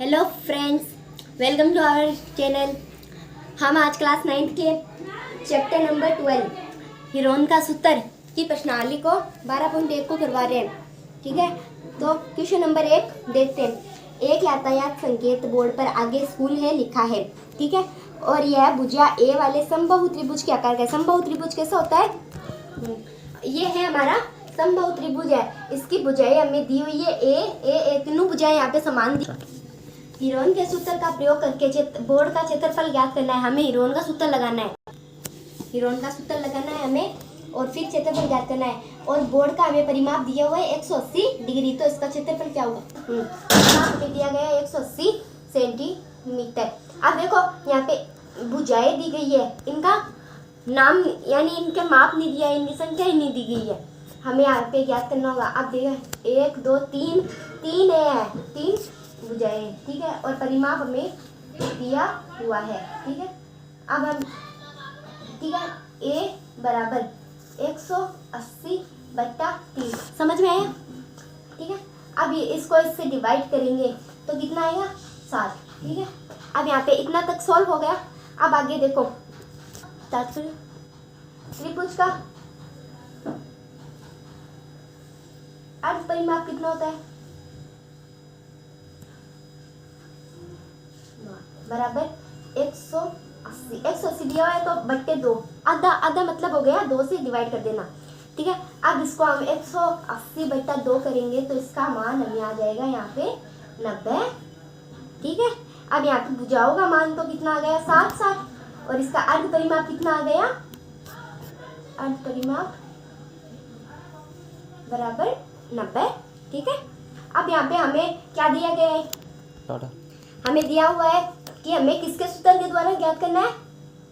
Hello friends, welcome to our channel. हम आज class 9 के चैप्टर नंबर 12 हीरोन का सूत्र की प्रश्नावली को 12.1 को करवा रहे हैं। ठीक है, तो क्वेश्चन नंबर 1 देखते हैं। एक यातायात संकेत बोर्ड पर आगे स्कूल है लिखा है। ठीक है, और यह भुजा ए वाले समबाहु त्रिभुज के आकार का है। समबाहु त्रिभुज कैसा होता है? ये है हमारा समबाहु त्रिभुज है। इसकी भुजाएं हमें दी हुई है ए तीनों भुजाएं यहाँ पे समान दी। हीरोन के सूत्र का प्रयोग करके बोर्ड का क्षेत्रफल ज्ञात करना है। हमें हीरोन का सूत्र लगाना है। हीरोन का सूत्र लगाना है हमें, और फिर क्षेत्रफल ज्ञात करना है। और बोर्ड का हमें परिमाप दिया हुआ है 180 डिग्री, तो इसका क्षेत्रफल क्या होगा? परिमाप हमें दिया गया है 180 सेंटीमीटर। अब देखो यहाँ पे भुजाएं दी गई है, इनका नाम यानी इनके माप नहीं दिया है, इनकी संख्या ही नहीं दी गई है। हमें यहाँ पे ज्ञात करना होगा। अब देखो 1 2 3 3 है, 3 भुजाएं। ठीक है, और परिमाप हमें दिया हुआ है। ठीक है, अब हम ठीक है a बराबर 180/3 समझ में आया? ठीक है, अब ये इसको इससे डिवाइड करेंगे तो कितना आएगा? 7। ठीक है, अब यहाँ पे इतना तक सॉल्व हो गया। अब आगे देखो, त्रिभुज का अर्ध परिमाप कितना होता है? बराबर 180 दिया हुआ है तो बट्टे 2, आधा आधा मतलब हो गया 2 से डिवाइड कर देना। ठीक है, अब इसको हम 180/2 करेंगे तो इसका मान हमें आ जाएगा यहाँ पे 90। ठीक है, अब यहाँ पे भुजाओं का मान तो कितना आ गया? 7, और इसका अर्ध परिमाप कितना आ गया? अर्ध परिमाप बराबर 90। ठीक है, अब यहाँ पे हमें क्या दिया गया है? हमें दिया हुआ है कि हमें किसके सूत्र के द्वारा ज्ञात करना है?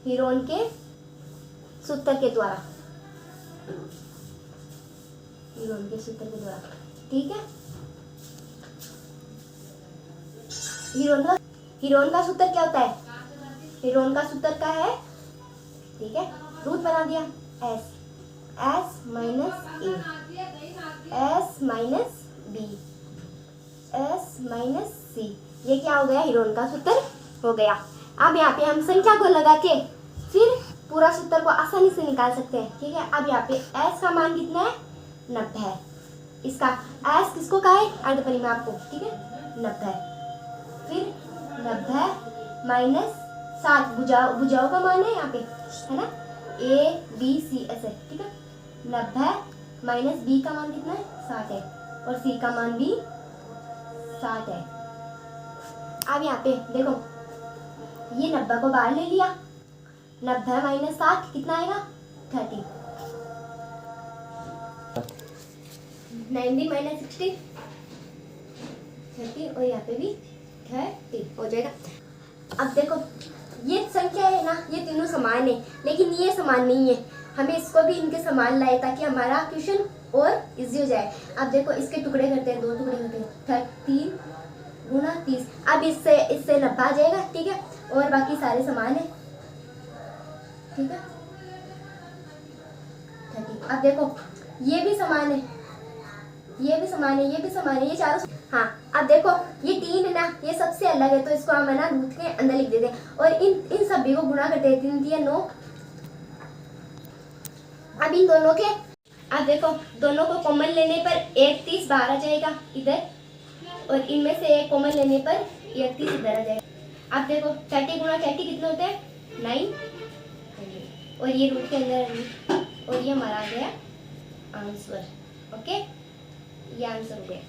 हीरोन के सूत्र के द्वारा। हीरोन के सूत्र के द्वारा। ठीक है, हीरोन का सूत्र क्या होता है? हीरोन का सूत्र क्या है? ठीक है, रूट बना दिया s minus a, s minus b, s minus c। ये क्या हो गया? हीरोन का सूत्र हो गया। अब यहाँ पे हम संख्या को लगा के फिर पूरा सूत्र को आसानी से निकाल सकते हैं। ठीक है, अब यहाँ पे s का मान कितना है? 90 है। इसका s किसको कहा है? अर्ध परिमाप को। ठीक है, 90। फिर 90 माइनस 7 भुजाओं का मान है यहाँ पे, है ना? a b c ऐसे। ठीक है, 90 माइनस b का मान कितना है? 7 है, और c का मान भी 7 है। अब यहाँ पे देखो, ये 90 को बाहर ले लिया, 90 माइनस 7 कितना आएगा? 30। 90 माइनस 60 30, और यहाँ पे भी 30 हो जाएगा। अब देखो ये संख्या है ना, ये तीनों समान है, लेकिन ये समान नहीं है। हमें इसको भी इनके समान लाए ताकि हमारा क्वेश्चन और इजी हो जाए। अब देखो इसके टुकड़े करते हैं, 2 टुकड़े करते हैं, 30 गुना 30। अब इससे 90 आ जाएगा। ठीक है, और बाकी सारे समान है। ठीक है, 30। अब देखो ये भी समान है, ये भी समान है, ये भी समान है, ये चारों। हाँ, अब देखो ये 3 है ना, ये सबसे अलग है, तो इसको हम है ना रूट के अंदर लिख देते हैं, और इन सभी को गुणा करते हैं। 3 दिया 9। अब इन दोनों के, अब देखो दोनों को कॉमन लेने पर 31 बाहर आ जाएगा इधर, और इनमें से एक कॉमन लेने पर 31 इधर आ जाएगा। अब देखो 30 गुणा 30 कितने होते हैं? 9, और ये रूट के अंदर, और ये हमारा आ गया आंसर। ओके, ये आंसर हो गया।